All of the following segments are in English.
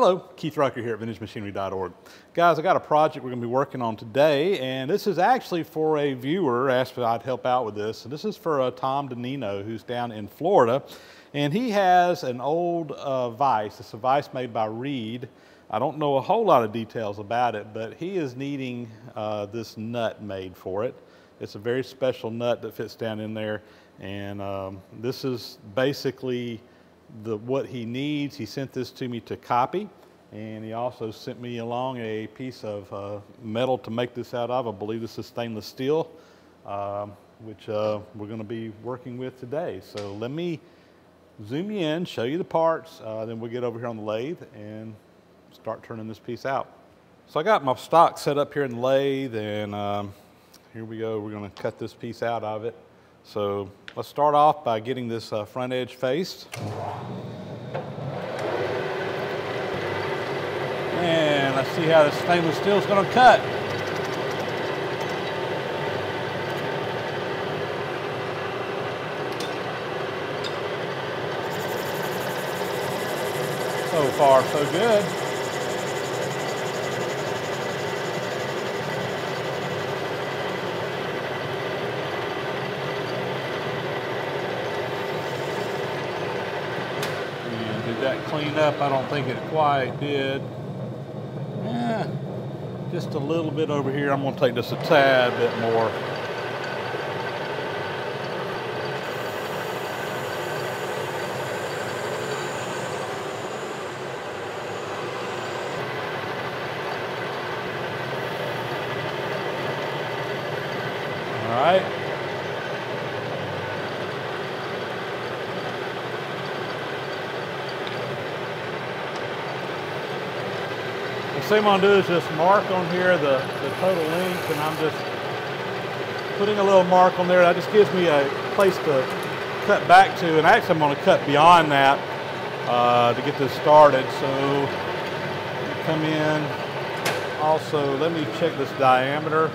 Hello, Keith Rucker here at VintageMachinery.org. Guys, I got a project we're going to be working on today, and this is actually for a viewer asked if I'd help out with this. And this is for Tom DeNino, who's down in Florida, and he has an old Vise. It's a Vise made by Reed. I don't know a whole lot of details about it, but he is needing this nut made for it. It's a very special nut that fits down in there, and this is basically what he needs. He sent this to me to copy, and he also sent me along a piece of metal to make this out of. I believe this is stainless steel, which we're going to be working with today. So let me zoom you in, show you the parts, then we'll get over here on the lathe and start turning this piece out. So I got my stock set up here in the lathe, and here we go. We're going to cut this piece out of it. So let's start off by getting this front edge faced. And let's see how this stainless steel is going to cut. So far, so good. Did that clean up? I don't think it quite did. Just a little bit over here. I'm going to take this a tad bit more. All right. So what I'm going to do is just mark on here the total length, and I'm just putting a little mark on there. That just gives me a place to cut back to, and actually I'm going to cut beyond that to get this started. So come in. Also, let me check this diameter.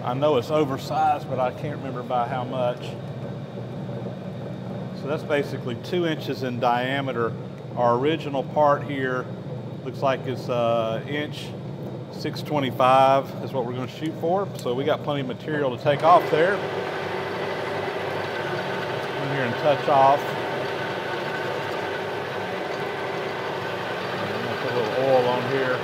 I know it's oversized, but I can't remember by how much. So that's basically 2 inches in diameter. Our original part here looks like it's inch 625 is what we're going to shoot for. So we got plenty of material to take off there. Come here and touch off. I'm going to put a little oil on here.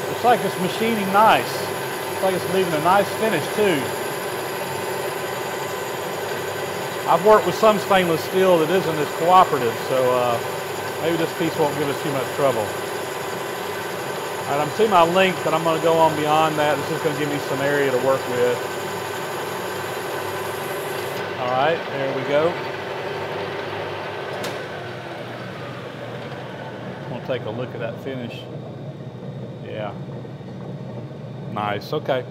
Looks like it's machining nice. Looks like it's leaving a nice finish too. I've worked with some stainless steel that isn't as cooperative, so maybe this piece won't give us too much trouble. All right, I'm seeing my length, and I'm going to go on beyond that. This is going to give me some area to work with. All right, there we go. I'm going to take a look at that finish. Yeah, nice, okay.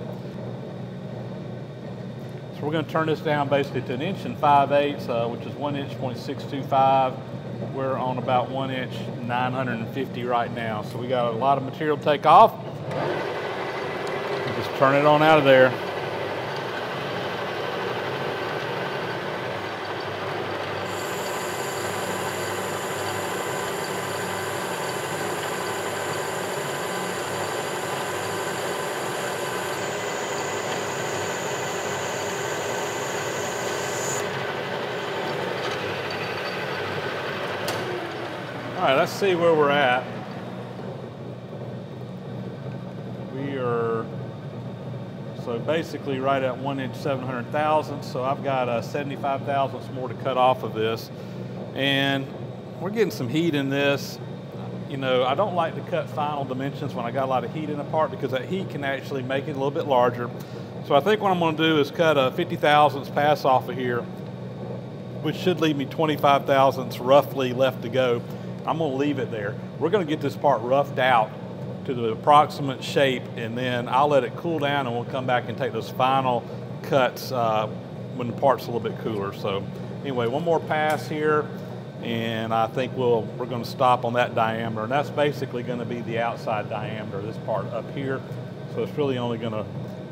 So we're going to turn this down basically to 1 inch 5/8, which is 1 inch .625. We're on about 1 inch 950 right now. So we got a lot of material to take off. Just turn it on out of there. All right, let's see where we're at. We are, so basically right at 1 inch 700 thousandths, so I've got 75 thousandths more to cut off of this. And we're getting some heat in this. You know, I don't like to cut final dimensions when I got a lot of heat in a part, because that heat can actually make it a little bit larger. So I think what I'm going to do is cut a 50 thousandths pass off of here, which should leave me 25 thousandths roughly left to go. I'm going to leave it there. We're going to get this part roughed out to the approximate shape, and then I'll let it cool down, and we'll come back and take those final cuts when the part's a little bit cooler. So anyway, one more pass here. and I think we're going to stop on that diameter, and that's basically going to be the outside diameter, this part up here. So it's really only going to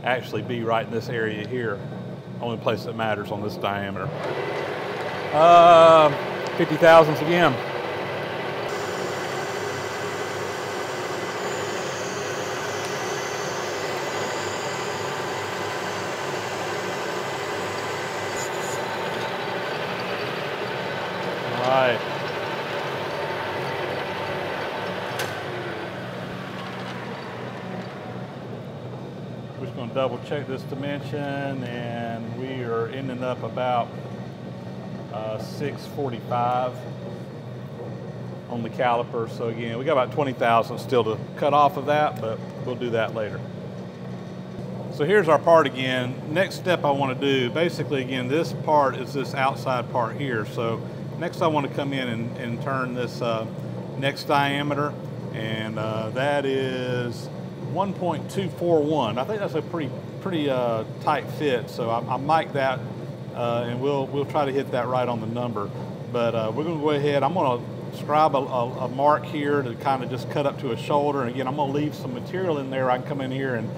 actually be right in this area here, only place that matters on this diameter. 50 thousandths again. All right. We're just going to double check this dimension, and we are ending up about 645 on the caliper. So again, we got about 20 thousandths still to cut off of that, but we'll do that later. So here's our part again. Next step I want to do, basically again, this part is this outside part here. So next I want to come in and turn this next diameter, and that is 1.241. I think that's a pretty tight fit, so I mic that, and we'll try to hit that right on the number. But we're going to go ahead. I'm going to scribe a mark here to kind of just cut up to a shoulder, and again I'm going to leave some material in there. I can come in here and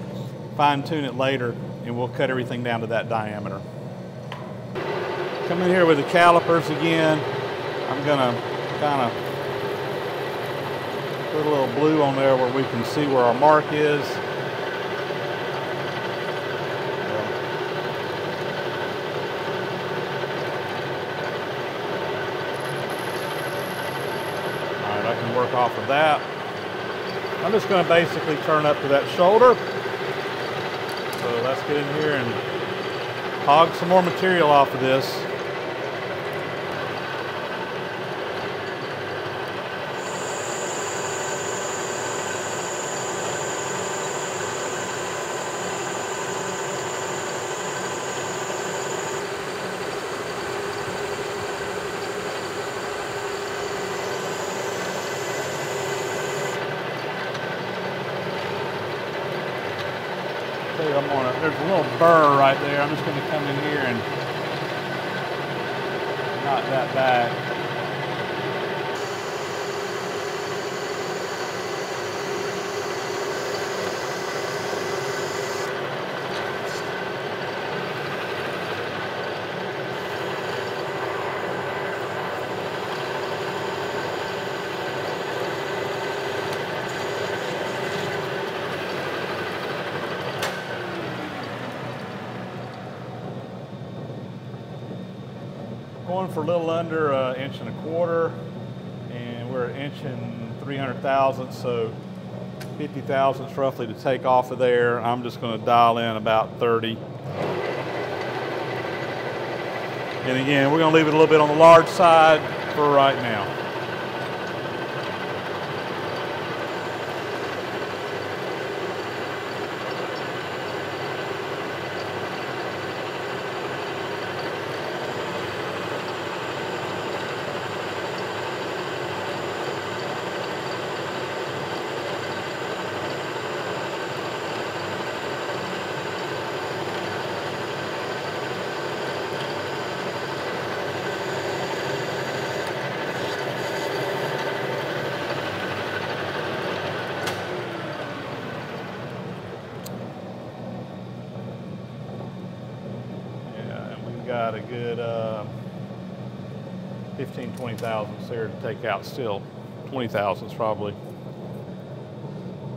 fine tune it later, and we'll cut everything down to that diameter. Come in here with the calipers again. I'm going to kind of put a little blue on there where we can see where our mark is. All right, I can work off of that. I'm just going to basically turn up to that shoulder. So let's get in here and hog some more material off of this. There's a little burr right there. I'm just going to come in here and knock that back. Going for a little under an inch and a quarter, and we're an inch and 300 thousandths, so 50 thousandths roughly to take off of there. I'm just going to dial in about 30. And again, we're going to leave it a little bit on the large side for right now. Got a good 15, 20 thousandths there to take out still. 20 thousandths probably.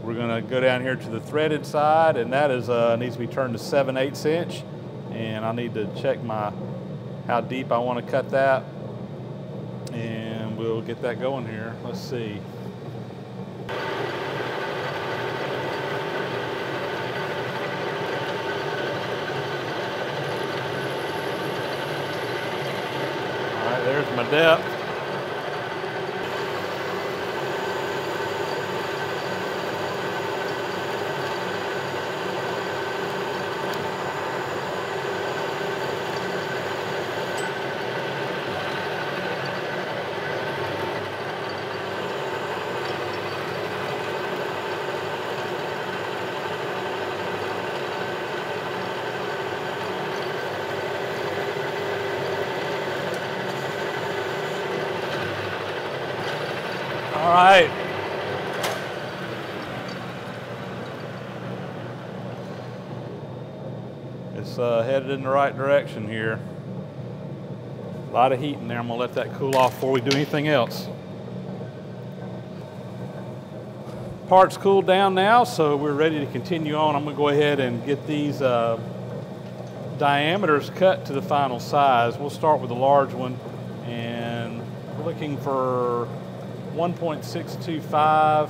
We're gonna go down here to the threaded side, and that is needs to be turned to 7/8 inch. And I need to check how deep I want to cut that. And we'll get that going here. Let's see. There's my depth. All right. It's headed in the right direction here. A lot of heat in there. I'm gonna let that cool off before we do anything else. Part's cooled down now, so we're ready to continue on. I'm gonna go ahead and get these diameters cut to the final size. We'll start with the large one, and we're looking for 1.625,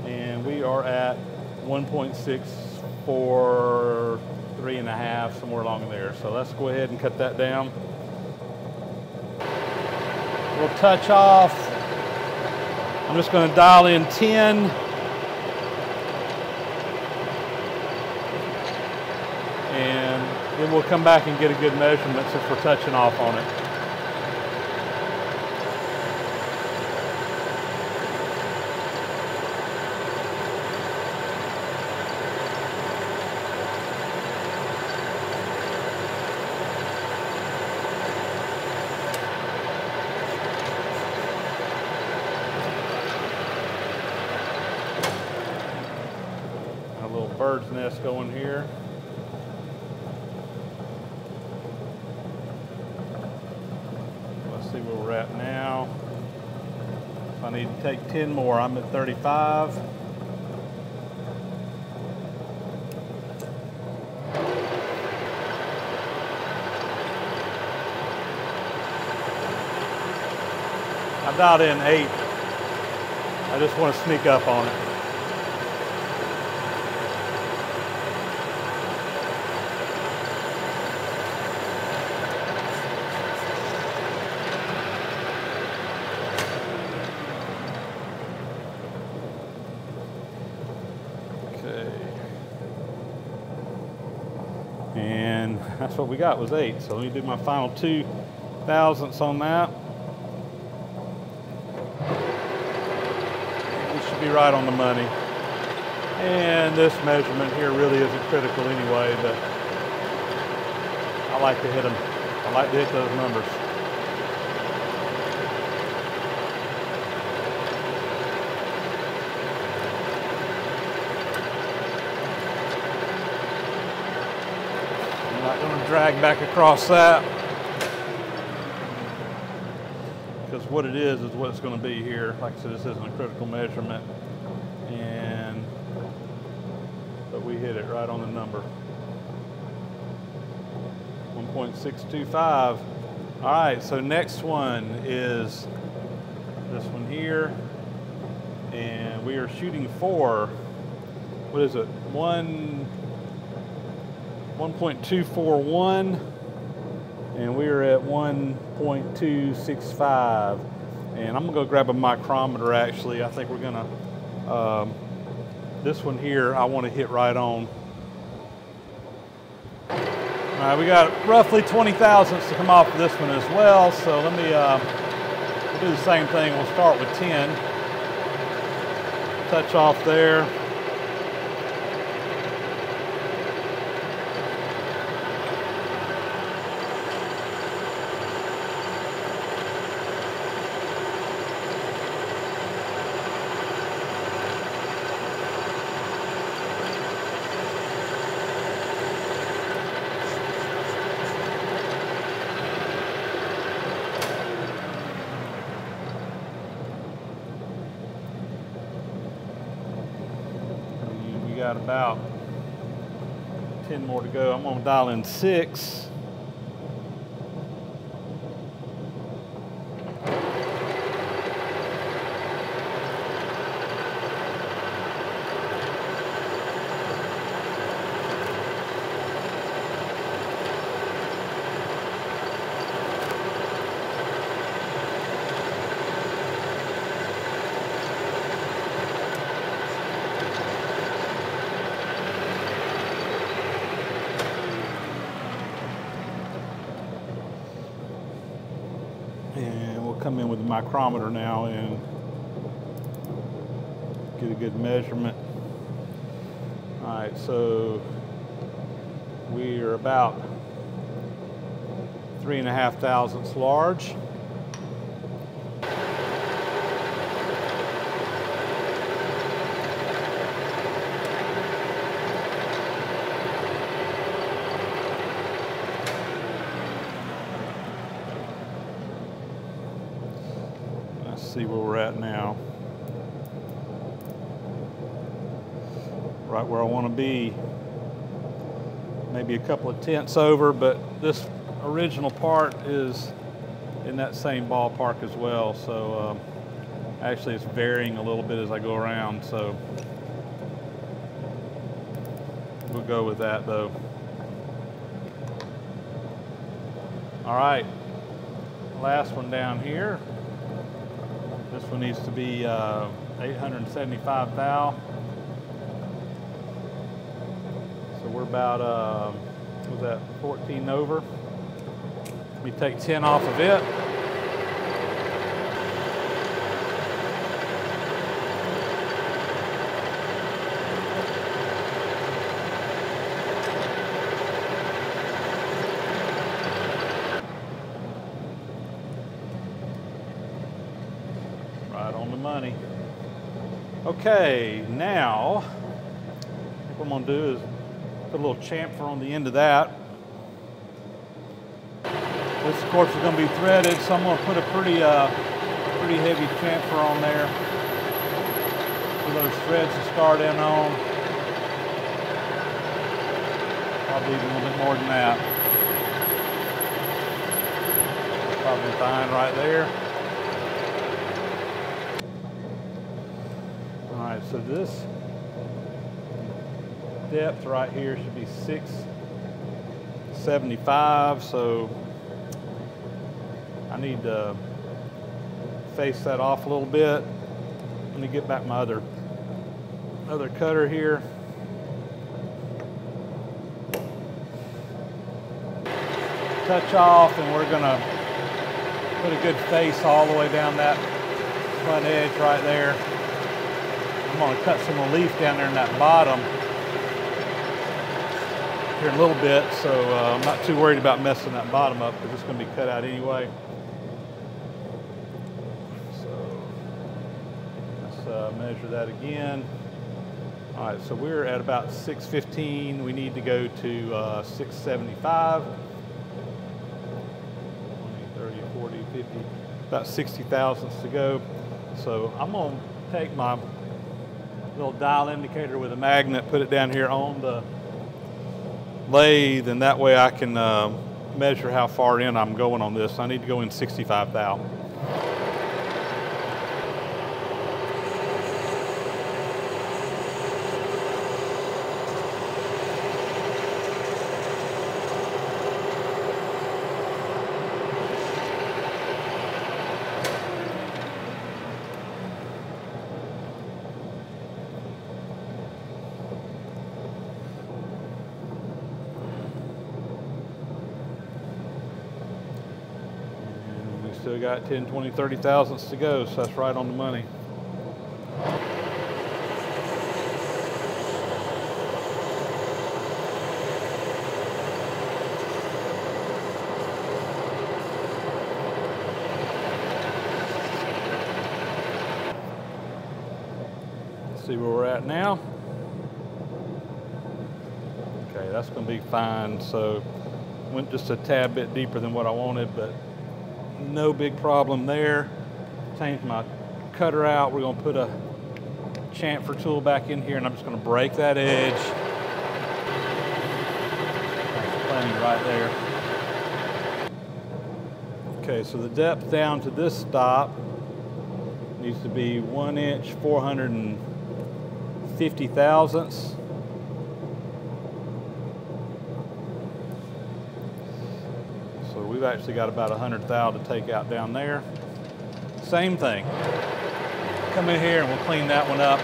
and we are at 1.643 and a half, somewhere along there. So let's go ahead and cut that down. We'll touch off. I'm just going to dial in 10. And then we'll come back and get a good measurement since we're touching off on it. A little bird's nest going here. See where we're at now. If I need to take 10 more, I'm at 35. I dialed in 8. I just want to sneak up on it. And that's what we got, was 8. So let me do my final 2 thousandths on that. We should be right on the money. And this measurement here really isn't critical anyway, but I like to hit them. I like to hit those numbers. Not going to drag back across that, because what it is what it's going to be here. Like I said, this isn't a critical measurement, but we hit it right on the number. 1.625. All right, so next one is this one here, and we are shooting for, what is it, 1.241, and we are at 1.265. And I'm gonna go grab a micrometer actually. I think we're gonna, this one here, I wanna hit right on. All right, we got roughly 20 thousandths to come off of this one as well. So let me we'll do the same thing. We'll start with 10. Touch off there. Got about 10 more to go. I'm going to dial in 6. And we'll come in with the micrometer now and get a good measurement. All right, so we are about 3.5 thousandths large. see where we're at now. Right where I want to be. Maybe a couple of tenths over, but this original part is in that same ballpark as well. So actually it's varying a little bit as I go around. So we'll go with that though. All right, last one down here. This one needs to be 875 thou. So we're about, what was that, 14 over. Let me take 10 off of it. Right on the money. Okay, now what I'm gonna do is put a little chamfer on the end of that. This, of course, is going to be threaded, so I'm going to put a pretty heavy chamfer on there for those threads to start in on. Probably even a little bit more than that. Probably fine right there. All right, so this depth right here should be 675, so I need to face that off a little bit. Let me get back my other cutter here. Touch off, and we're gonna put a good face all the way down that front edge right there. I'm gonna cut some relief down there in that bottom here in a little bit, so I'm not too worried about messing that bottom up because it's gonna be cut out anyway. Measure that again. All right, so we're at about 615. We need to go to 675. 20, 30, 40, 50, about 60 thousandths to go. So I'm gonna take my little dial indicator with a magnet, put it down here on the lathe, and that way I can measure how far in I'm going on this. I need to go in 65 thou. Still got 10, 20, 30 thousandths to go, so that's right on the money. Let's see where we're at now. Okay, that's going to be fine. So went just a tad bit deeper than what I wanted, but no big problem there. Changed my cutter out. We're going to put a chamfer tool back in here, and I'm just going to break that edge. That's plenty right there. Okay, so the depth down to this stop needs to be 1 inch, 450 thousandths. We've actually got about 100 thou to take out down there. Same thing. Come in here and we'll clean that one up.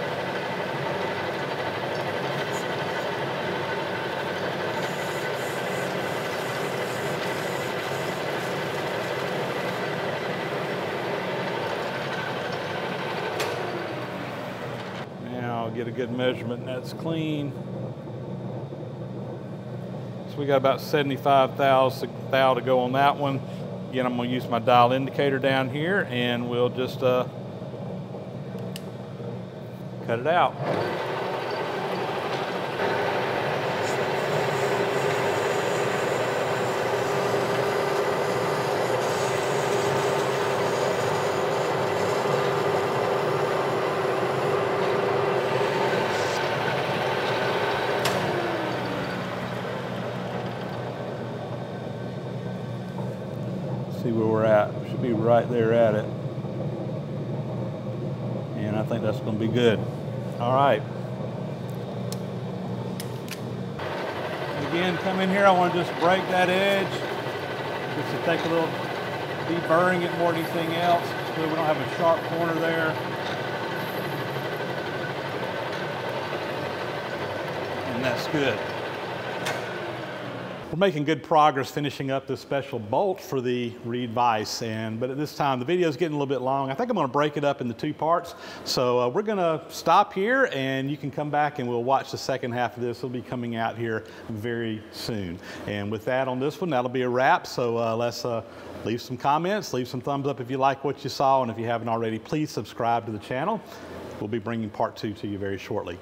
Now I'll get a good measurement, and that's clean. We got about 75 thou to go on that one. Again, I'm going to use my dial indicator down here, and we'll just cut it out. See where we're at. Should be right there at it. And I think that's going to be good. All right. Again, come in here, I want to just break that edge, just to take a little deburring it more than anything else, so we don't have a sharp corner there. And that's good. We're making good progress finishing up this special bolt for the Reed Vise, but at this time the video is getting a little bit long. I think I'm going to break it up into two parts. So we're going to stop here, and you can come back and we'll watch the second half of this. It'll be coming out here very soon. And with that on this one, that'll be a wrap. So let's leave some comments, leave some thumbs up if you like what you saw, and if you haven't already, please subscribe to the channel. We'll be bringing part 2 to you very shortly.